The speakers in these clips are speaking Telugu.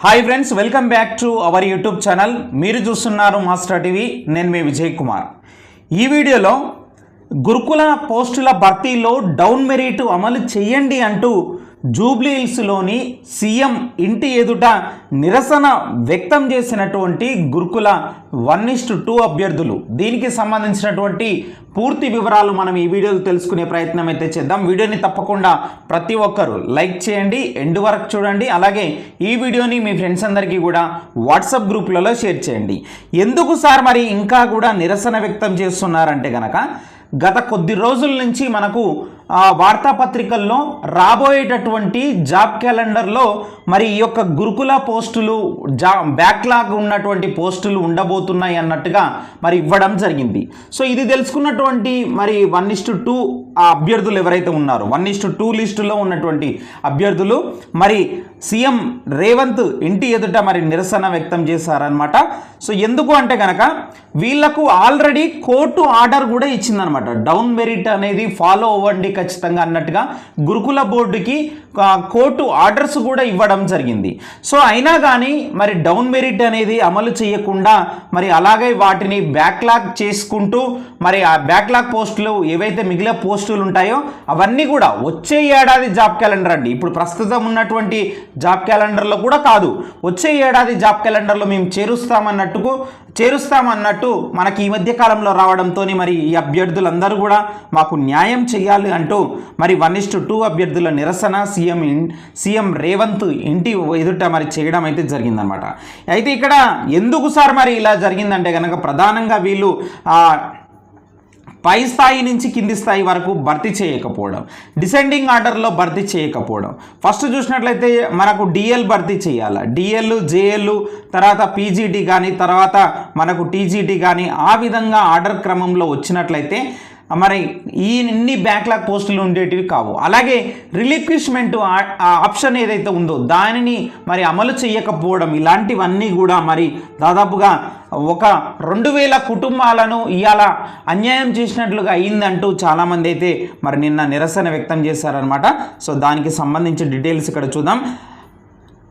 Hi friends, welcome back to our YouTube channel. మీరు చూస్తున్నారు మాస్టర్ టీవీ. నేను మీ విజయ్ కుమార్. ఈ వీడియోలో గురుకుల పోస్టుల భర్తీలో డౌన్ మెరిట్ అమలు చేయండి అంటూ జూబ్లీ హిల్స్లోని సీఎం ఇంటి ఎదుట నిరసన వ్యక్తం చేసినటువంటి గురుకుల 1:2 అభ్యర్థులు, దీనికి సంబంధించినటువంటి పూర్తి వివరాలు మనం ఈ వీడియోలో తెలుసుకునే ప్రయత్నం అయితే చేద్దాం. వీడియోని తప్పకుండా ప్రతి ఒక్కరు లైక్ చేయండి, ఎండ్ వరకు చూడండి. అలాగే ఈ వీడియోని మీ ఫ్రెండ్స్ అందరికీ కూడా వాట్సాప్ గ్రూప్లలో షేర్ చేయండి. ఎందుకు సార్ మరి ఇంకా కూడా నిరసన వ్యక్తం చేస్తున్నారంటే కనుక, గత కొద్ది రోజుల నుంచి మనకు వార్తాపత్రికల్లో రాబోయేటటువంటి జాబ్ క్యాలెండర్లో మరి ఈ యొక్క గురుకుల పోస్టులు బ్యాక్లాగ్ ఉన్నటువంటి పోస్టులు ఉండబోతున్నాయి అన్నట్టుగా మరి ఇవ్వడం జరిగింది. సో ఇది తెలుసుకున్నటువంటి మరి 1:2 అభ్యర్థులు ఎవరైతే ఉన్నారో 1:2 లిస్టులో ఉన్నటువంటి అభ్యర్థులు మరి సీఎం రేవంత్ ఇంటి ఎదుట మరి నిరసన వ్యక్తం చేశారనమాట. సో ఎందుకు అంటే కనుక వీళ్లకు ఆల్రెడీ కోర్టు ఆర్డర్ కూడా ఇచ్చిందనమాట. డౌన్ మెరిట్ అనేది ఫాలో అవ్వండి ఖచ్చితంగా అన్నట్టుగా గురుకుల బోర్డుకి కోర్టు ఆర్డర్స్ కూడా ఇవ్వడం జరిగింది. సో అయినా కానీ మరి డౌన్ మెరిట్ అనేది అమలు చేయకుండా మరి అలాగే వాటిని బ్యాక్లాగ్ చేసుకుంటూ మరి ఆ బ్యాక్లాగ్ పోస్టులు ఏవైతే మిగిలిన పోస్టులు ఉంటాయో అవన్నీ కూడా వచ్చే ఏడాది జాబ్ క్యాలెండర్ అండి, ఇప్పుడు ప్రస్తుతం ఉన్నటువంటి జాబ్ క్యాలెండర్లో కూడా కాదు, వచ్చే ఏడాది జాబ్ క్యాలెండర్లో మేము చేరుస్తామన్నట్టు మనకి ఈ మధ్య కాలంలో రావడంతో మరి ఈ అభ్యర్థులందరూ కూడా మాకు న్యాయం చేయాలి అంటూ మరి 1:2 అభ్యర్థుల నిరసన సీఎం రేవంత్ ఇంటి ఎదుట మరి చేయడం అయితే జరిగిందనమాట. అయితే ఇక్కడ ఎందుకు సార్ మరి ఇలా జరిగిందంటే కనుక ప్రధానంగా వీళ్ళు పై స్థాయి నుంచి కింది స్థాయి వరకు భర్తీ చేయకపోవడం, డిసెండింగ్ ఆర్డర్లో భర్తీ చేయకపోవడం. ఫస్ట్ చూసినట్లయితే మనకు డిఎల్ భర్తీ చేయాలి, డిఎల్ జేఎల్ తర్వాత పీజీటీ కానీ తర్వాత మనకు టీజీటీ కానీ ఆ విధంగా ఆర్డర్ క్రమంలో వచ్చినట్లయితే మరి ఇన్ని బ్యాక్లాగ్ పోస్టులు ఉండేటివి కావు. అలాగే రిలిక్విష్మెంట్ ఆప్షన్ ఏదైతే ఉందో దానిని మరి అమలు చేయకపోవడం, ఇలాంటివన్నీ కూడా మరి దాదాపుగా ఒక 2000 కుటుంబాలను ఇవాళ అన్యాయం చేసినట్లుగా అయిందంటూ చాలామంది అయితే మరి నిన్న నిరసన వ్యక్తం చేశారనమాట. సో దానికి సంబంధించి డీటెయిల్స్ ఇక్కడ చూద్దాం.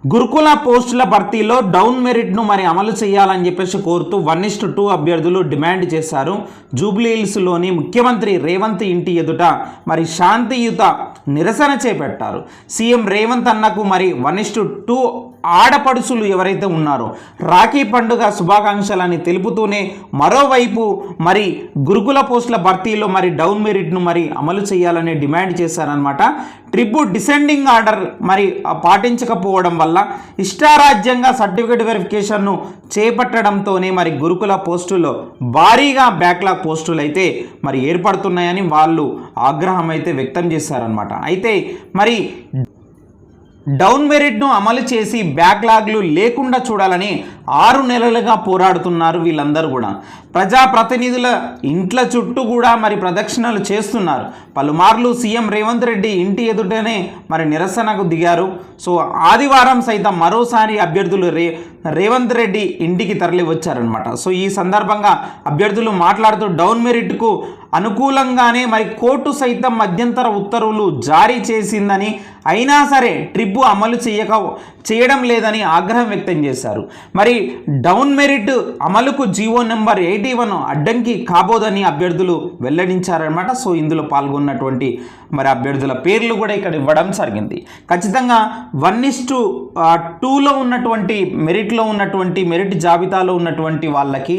గురుకుల పోస్టుల భర్తీలో డౌన్ మెరిట్ను మరి అమలు చేయాలని చెప్పేసి కోరుతూ 1:2 అభ్యర్థులు డిమాండ్ చేశారు. జూబ్లీ హిల్స్లోని ముఖ్యమంత్రి రేవంత్ ఇంటి ఎదుట మరి శాంతియుత నిరసన చేపట్టారు. సీఎం రేవంత్ అన్నకు మరి 1:2 ఆడపడుచులు ఎవరైతే ఉన్నారో రాఖీ పండుగ శుభాకాంక్షలని తెలుపుతూనే మరోవైపు మరి గురుకుల పోస్టుల భర్తీలో మరి డౌన్ మెరిట్ను మరి అమలు చేయాలని డిమాండ్ చేశారనమాట. ట్రిబు డిసెండింగ్ ఆర్డర్ మరి పాటించకపోవడం వల్ల ఇష్టారాజ్యంగా సర్టిఫికేట్ వెరిఫికేషన్ను చేపట్టడంతోనే మరి గురుకుల పోస్టుల్లో భారీగా బ్యాక్లాగ్ పోస్టులు అయితే మరి ఏర్పడుతున్నాయని వాళ్ళు ఆగ్రహం అయితే వ్యక్తం చేశారనమాట. అయితే మరి డౌన్ మెరిట్ను అమలు చేసి బ్యాక్లాగ్లు లేకుండా చూడాలని 6 నెలలుగా పోరాడుతున్నారు వీళ్ళందరూ కూడా. ప్రజాప్రతినిధుల ఇంట్ల చుట్టూ కూడా మరి ప్రదక్షిణలు చేస్తున్నారు. పలుమార్లు సీఎం రేవంత్ రెడ్డి ఇంటి ఎదుటనే మరి నిరసనకు దిగారు. సో ఆదివారం సైతం మరోసారి అభ్యర్థులు రేవంత్ రెడ్డి ఇంటికి తరలి వచ్చారనమాట. సో ఈ సందర్భంగా అభ్యర్థులు మాట్లాడుతూ డౌన్ మెరిట్కు అనుకూలంగానే మరి కోర్టు సైతం మధ్యంతర ఉత్తర్వులు జారీ చేసిందని, అయినా సరే ట్రిబు అమలు చేయడం లేదని ఆగ్రహం వ్యక్తం చేశారు. మరి డౌన్ మెరిట్ అమలుకు జీవో నెంబర్ 81 అడ్డంకి కాబోదని అభ్యర్థులు వెల్లడించారనమాట. సో ఇందులో పాల్గొన్నటువంటి మరి అభ్యర్థుల పేర్లు కూడా ఇక్కడ ఇవ్వడం జరిగింది. ఖచ్చితంగా 1:2లో ఉన్నటువంటి మెరిట్ జాబితాలో ఉన్నటువంటి వాళ్ళకి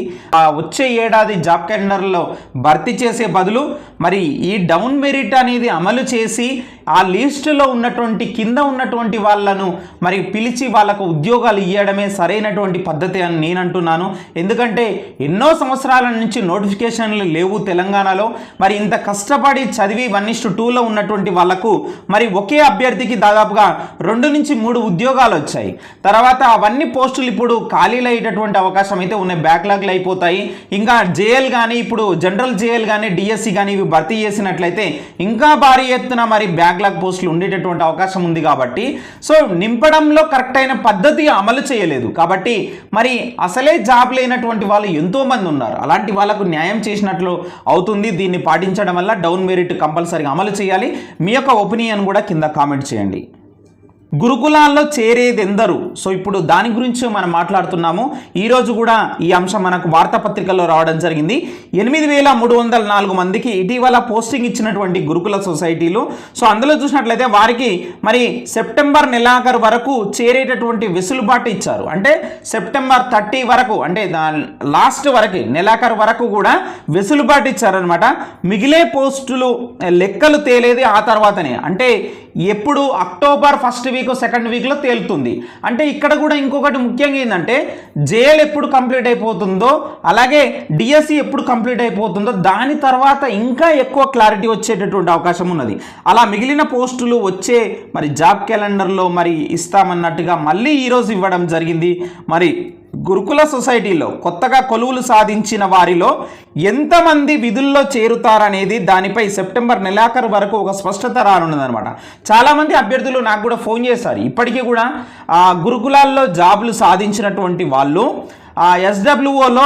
వచ్చే ఏడాది జాబ్ క్యాలెండర్లో భర్తీ చేసే బదులు మరి ఈ డౌన్ మెరిట్ అనేది అమలు చేసి ఆ లిస్టులో ఉన్నటువంటి కింద ఉన్నటువంటి వాళ్ళను మరి పిలిచి వాళ్ళకు ఉద్యోగాలు ఇవ్వడమే సరైనటువంటి పద్ధతి అని నేను అంటున్నాను. ఎందుకంటే ఎన్నో సంవత్సరాల నుంచి నోటిఫికేషన్లు లేవు తెలంగాణలో. మరి ఇంత కష్టపడి చదివి 1:2లో ఉన్నటువంటి వాళ్ళకు మరి ఒకే అభ్యర్థికి దాదాపుగా 2 నుంచి 3 ఉద్యోగాలు వచ్చాయి. తర్వాత అవన్నీ పోస్టులు ఇప్పుడు ఖాళీలు అయ్యేటటువంటి అవకాశం అయితే ఉన్నాయి, బ్యాక్లాగ్లు అయిపోతాయి. ఇంకా జేఎల్ కానీ ఇప్పుడు జనరల్ జేఎల్ కానీ డిఎస్సి కానీ ఇవి భర్తీ చేసినట్లయితే ఇంకా భారీ ఎత్తున మరి బ్యాక్లాగ్ పోస్టులు ఉండేటటువంటి అవకాశం ఉంది. కాబట్టి సో నింపడంలో కరెక్ట్ అయిన పద్ధతి అమలు చేయలేదు కాబట్టి మరి అసలే జాబ్ లేనటువంటి వాళ్ళు ఎంతోమంది ఉన్నారు. అలాంటి వాళ్ళకు న్యాయం చేసినట్లు అవుతుంది. దీన్ని పాటించడం వల్ల డౌన్ మెరిట్ కంపల్సరీగా అమలు చేయాలి. మీ యొక్క ఒపీనియన్ కూడా కింద కామెంట్ చేయండి. గురుకులాల్లో చేరేదెందరు? సో ఇప్పుడు దాని గురించి మనం మాట్లాడుతున్నాము. ఈరోజు కూడా ఈ అంశం మనకు వార్తాపత్రికల్లో రావడం జరిగింది. 8,304 మందికి ఇటీవల పోస్టింగ్ ఇచ్చినటువంటి గురుకుల సొసైటీలు. సో అందులో చూసినట్లయితే వారికి మరి సెప్టెంబర్ నెలాఖరు వరకు చేరేటటువంటి వెసులుబాటు ఇచ్చారు. అంటే సెప్టెంబర్ 30 వరకు, అంటే లాస్ట్ వరకు, నెలాఖరు వరకు కూడా వెసులుబాటు ఇచ్చారనమాట. మిగిలే పోస్టులు లెక్కలు తేలేది ఆ తర్వాతనే, అంటే ఎప్పుడు అక్టోబర్ ఫస్ట్ వీక్ సెకండ్ వీక్లో తేలుతుంది. అంటే ఇక్కడ కూడా ఇంకొకటి ముఖ్యంగా ఏంటంటే జేఎల్ ఎప్పుడు కంప్లీట్ అయిపోతుందో, అలాగే డిఎస్సి ఎప్పుడు కంప్లీట్ అయిపోతుందో దాని తర్వాత ఇంకా ఎక్కువ క్లారిటీ వచ్చేటటువంటి అవకాశం ఉన్నది. అలా మిగిలిన పోస్టులు వచ్చే మరి జాబ్ క్యాలెండర్లో మరి ఇస్తామన్నట్టుగా మళ్ళీ ఈరోజు ఇవ్వడం జరిగింది. మరి గురుకుల సొసైటీలో కొత్తగా కొలువులు సాధించిన వారిలో ఎంతమంది విధుల్లో చేరుతారనేది దానిపై సెప్టెంబర్ నెలాఖరు వరకు ఒక స్పష్టత రానున్నదనమాట. చాలామంది అభ్యర్థులు నాకు కూడా ఫోన్ చేశారు. ఇప్పటికీ కూడా గురుకులాల్లో జాబులు సాధించినటువంటి వాళ్ళు ఎస్డబ్ల్యూఓలో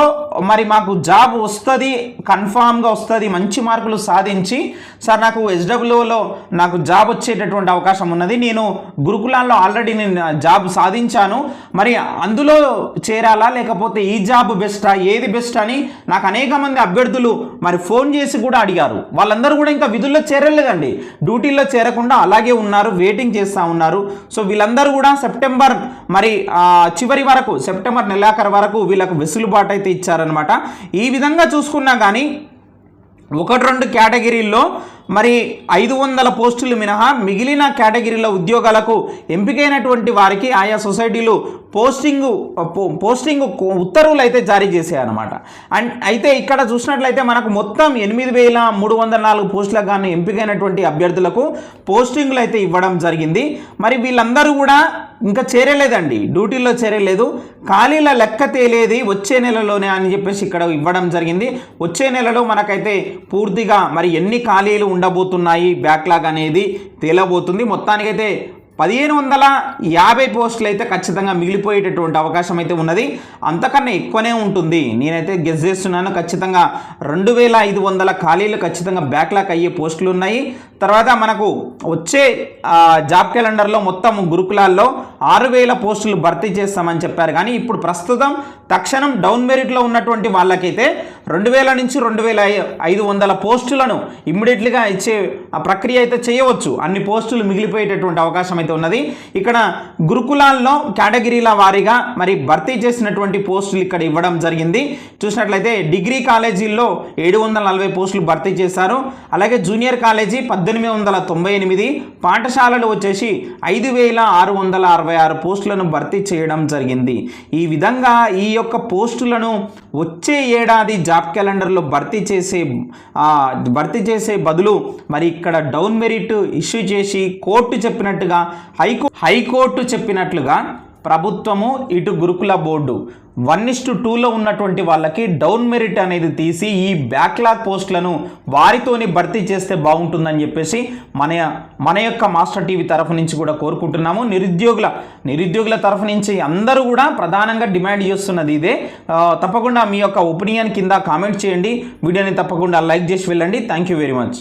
మరి మాకు జాబ్ వస్తుంది, కన్ఫామ్గా వస్తుంది, మంచి మార్కులు సాధించి సార్ నాకు ఎస్డబ్ల్యూఓలో నాకు జాబ్ వచ్చేటటువంటి అవకాశం ఉన్నది, నేను గురుకులాల్లో ఆల్రెడీ నేను జాబ్ సాధించాను, మరి అందులో చేరాలా లేకపోతే ఈ జాబ్ బెస్టా, ఏది బెస్ట్ అని నాకు అనేక మంది అభ్యర్థులు మరి ఫోన్ చేసి కూడా అడిగారు. వాళ్ళందరూ కూడా ఇంకా విధుల్లో చేరలేదండి, డ్యూటీల్లో చేరకుండా అలాగే ఉన్నారు, వెయిటింగ్ చేస్తూ ఉన్నారు. సో వీళ్ళందరూ కూడా సెప్టెంబర్ మరి చివరి వరకు, సెప్టెంబర్ నెలాఖరు వరకు వీళ్ళకు వెసులుబాటు అయితే ఇచ్చారనమాట. ఈ విధంగా చూసుకున్నా కానీ 1-2 కేటగిరీల్లో మరి 500 పోస్టులు మినహా మిగిలిన కేటగిరీల ఉద్యోగాలకు ఎంపికైనటువంటి వారికి ఆయా సొసైటీలు పోస్టింగ్ ఉత్తర్వులు అయితే జారీ చేశాయన్నమాట. అండ్ అయితే ఇక్కడ చూసినట్లయితే మనకు మొత్తం 8,304 పోస్టులకు కానీ ఎంపికైనటువంటి అభ్యర్థులకు పోస్టింగ్లు అయితే ఇవ్వడం జరిగింది. మరి వీళ్ళందరూ కూడా ఇంకా చేరలేదండి, డ్యూటీల్లో చేరలేదు, ఖాళీల లెక్క తేలేది వచ్చే నెలలోనే అని చెప్పేసి ఇక్కడ ఇవ్వడం జరిగింది. వచ్చే నెలలో మనకైతే పూర్తిగా మరి ఎన్ని ఖాళీలు ఉండబోతున్నాయి, బ్యాక్లాగ్ అనేది తేలబోతుంది. మొత్తానికైతే 1,550 పోస్టులు అయితే ఖచ్చితంగా మిగిలిపోయేటటువంటి అవకాశం అయితే ఉన్నది. అంతకన్నా ఎక్కువనే ఉంటుంది, నేనైతే గెస్ చేస్తున్నాను. ఖచ్చితంగా 2,500 ఖాళీలు ఖచ్చితంగా బ్యాక్లాగ్ అయ్యే పోస్టులు ఉన్నాయి. తర్వాత మనకు వచ్చే జాబ్ క్యాలెండర్లో మొత్తం గురుకులాల్లో 6,000 పోస్టులు భర్తీ చేస్తామని చెప్పారు. కానీ ఇప్పుడు ప్రస్తుతం తక్షణం డౌన్ మెరిట్లో ఉన్నటువంటి వాళ్ళకైతే 2,000 నుంచి 2,500 పోస్టులను ఇమ్మీడియట్లీగా ఇచ్చే ప్రక్రియ అయితే చేయవచ్చు. అన్ని పోస్టులు మిగిలిపోయేటటువంటి అవకాశం అయితే ఉన్నది. ఇక్కడ గురుకులాల్లో కేటగిరీల వారీగా మరి భర్తీ చేసినటువంటి పోస్టులు ఇక్కడ ఇవ్వడం జరిగింది. చూసినట్లయితే డిగ్రీ కాలేజీల్లో 740 పోస్టులు భర్తీ చేశారు. అలాగే జూనియర్ కాలేజీ 1,898, పాఠశాలలు వచ్చేసి 5,666 పోస్టులను భర్తీ చేయడం జరిగింది. ఈ విధంగా ఈ యొక్క పోస్టులను వచ్చే ఏడాది జాబ్ క్యాలెండర్లో భర్తీ చేసే బదులు మరి ఇక్కడ డౌన్ మెరిట్ ఇష్యూ చేసి కోర్టు చెప్పినట్టుగా హైకోర్టు చెప్పినట్లుగా ప్రభుత్వము ఇటు గురుకుల బోర్డు 1:2లో ఉన్నటువంటి వాళ్ళకి డౌన్ మెరిట్ అనేది తీసి ఈ బ్యాక్లాగ్ పోస్టులను వారితోని భర్తీ చేస్తే బాగుంటుందని చెప్పేసి మన యొక్క మాస్టర్ టీవీ తరఫు నుంచి కూడా కోరుకుంటున్నాము. నిరుద్యోగుల తరఫు నుంచి అందరూ కూడా ప్రధానంగా డిమాండ్ చేస్తున్నది ఇదే. తప్పకుండా మీ యొక్క ఒపీనియన్ కింద కామెంట్ చేయండి, వీడియోని తప్పకుండా లైక్ చేసి వెళ్ళండి. Thank you very much.